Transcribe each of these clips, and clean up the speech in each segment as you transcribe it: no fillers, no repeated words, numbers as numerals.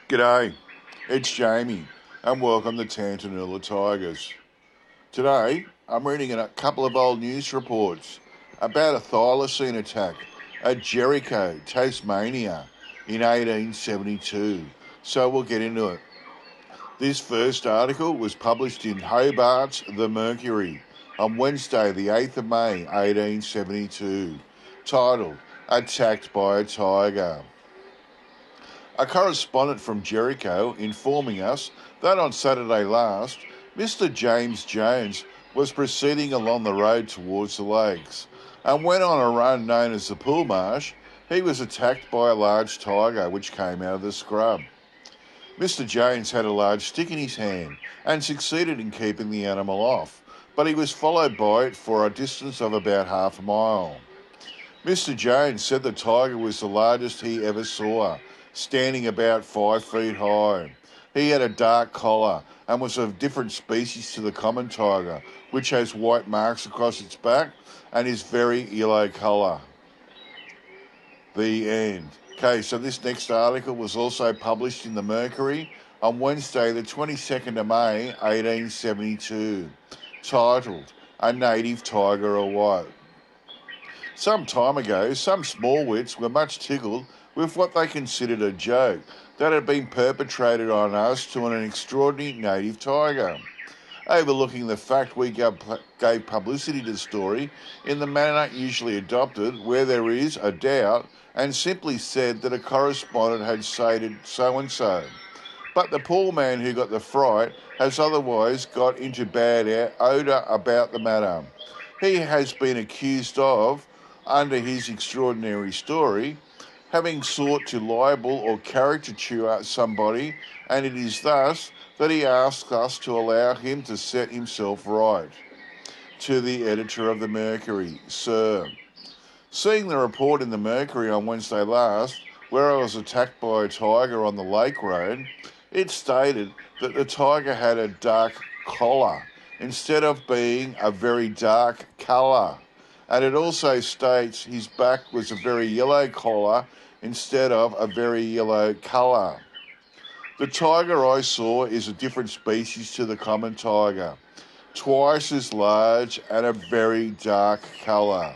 G'day, it's Jamie and welcome to Tantanoola Tigers. Today I'm reading a couple of old news reports about a Thylacine attack at Jericho, Tasmania in 1872, so we'll get into it. This first article was published in Hobart's The Mercury on Wednesday the 8th of May 1872, titled Attacked by a Tiger. A correspondent from Jericho informing us that on Saturday last, Mr. James Jones was proceeding along the road towards the lakes, and when on a run known as the Pool Marsh, he was attacked by a large tiger which came out of the scrub. Mr. Jones had a large stick in his hand and succeeded in keeping the animal off, but he was followed by it for a distance of about half a mile. Mr. Jones said the tiger was the largest he ever saw, standing about 5 feet high. He had a dark collar and was of different species to the common tiger, which has white marks across its back and is very yellow colour. The end. Okay, so this next article was also published in the Mercury on Wednesday the 22nd of May 1872, titled A Native Tiger or What? Some time ago, some small wits were much tickled with what they considered a joke that had been perpetrated on us to an extraordinary native tiger. Overlooking the fact we gave publicity to the story in the manner usually adopted where there is a doubt and simply said that a correspondent had stated so-and-so. But the poor man who got the fright has otherwise got into bad odour about the matter. He has been accused of, under his extraordinary story, having sought to libel or caricature somebody, and it is thus that he asks us to allow him to set himself right. To the editor of the Mercury, Sir, seeing the report in the Mercury on Wednesday last, where I was attacked by a tiger on the Lake Road, it stated that the tiger had a dark collar instead of being a very dark colour. And it also states his back was a very yellow collar instead of a very yellow colour. The tiger I saw is a different species to the common tiger, twice as large and a very dark colour.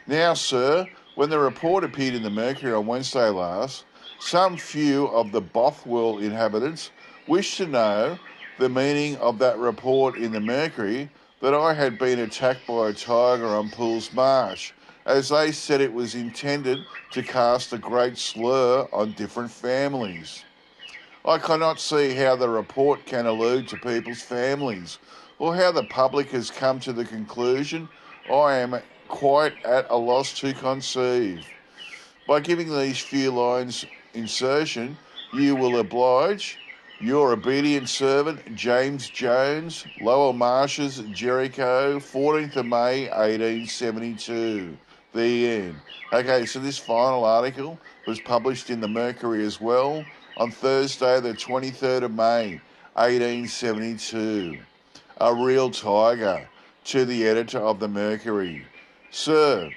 Now, sir, when the report appeared in the Mercury on Wednesday last, some few of the Bothwell inhabitants wished to know the meaning of that report in the Mercury that I had been attacked by a tiger on Pool's Marsh, as they said it was intended to cast a great slur on different families. I cannot see how the report can allude to people's families, or how the public has come to the conclusion I am quite at a loss to conceive. By giving these few lines insertion, you will oblige your obedient servant, James Jones, Lower Marshes, Jericho, 14th of May, 1872. The end. Okay, so this final article was published in the Mercury as well on Thursday the 23rd of May, 1872. A real tiger. To the editor of the Mercury. Sir,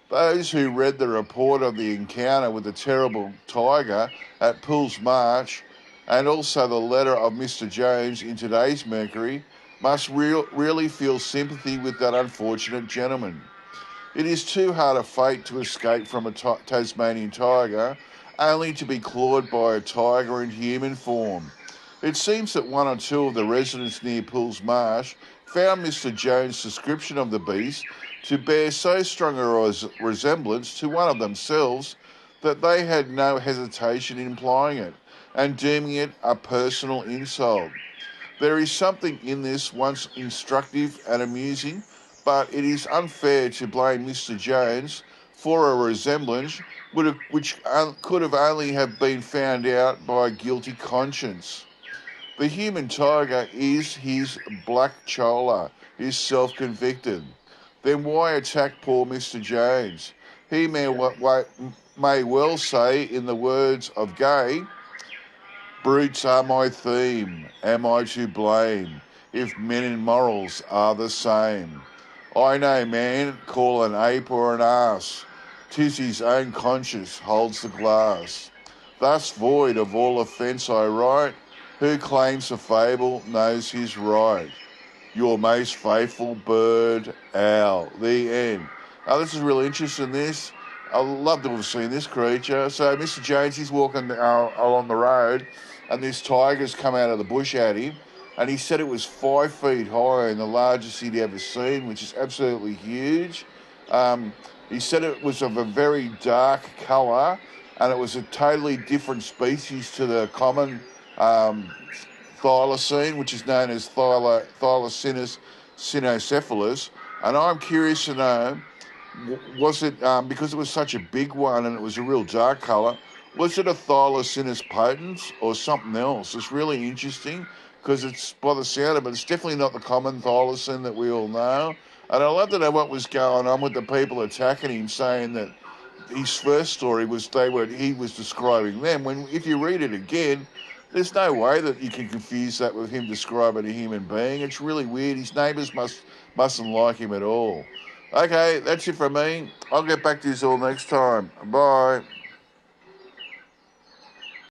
those who read the report of the encounter with the terrible tiger at Pool's Marsh and also the letter of Mr. Jones in today's Mercury must really feel sympathy with that unfortunate gentleman. It is too hard a fate to escape from a Tasmanian tiger, only to be clawed by a tiger in human form. It seems that one or two of the residents near Pool's Marsh found Mr. Jones' description of the beast to bear so strong a resemblance to one of themselves that they had no hesitation in implying it and deeming it a personal insult. There is something in this once instructive and amusing, but it is unfair to blame Mr. Jones for a resemblance which could have only have been found out by a guilty conscience. The human tiger is his black chola, is self-convicted. Then why attack poor Mr. Jones? He may well say, in the words of Gay, brutes are my theme, am I to blame, if men in morals are the same? I know man call an ape or an ass, 'tis his own conscience holds the glass. thus void of all offence I write. Who claims a fable knows his right. Your most faithful bird, owl. The end. Now, this is really interesting, this. I'd love to have seen this creature. So Mr. Jones, he's walking along the road, and this tiger's come out of the bush at him, and he said it was 5 feet high and the largest he'd ever seen, which is absolutely huge. He said it was of a very dark colour, and it was a totally different species to the common thylacine, which is known as Thylacinus cynocephalus. And I'm curious to know, was it, because it was such a big one and it was a real dark colour, was it a Thylacinus potens or something else? It's really interesting because it's, by the sound of it, it's definitely not the common thylacine that we all know. And I'd love to know what was going on with the people attacking him, saying that his first story was he was describing them. When if you read it again, there's no way that you can confuse that with him describing a human being. It's really weird. His neighbours mustn't like him at all. Okay, that's it from me. I'll get back to you all next time. Bye.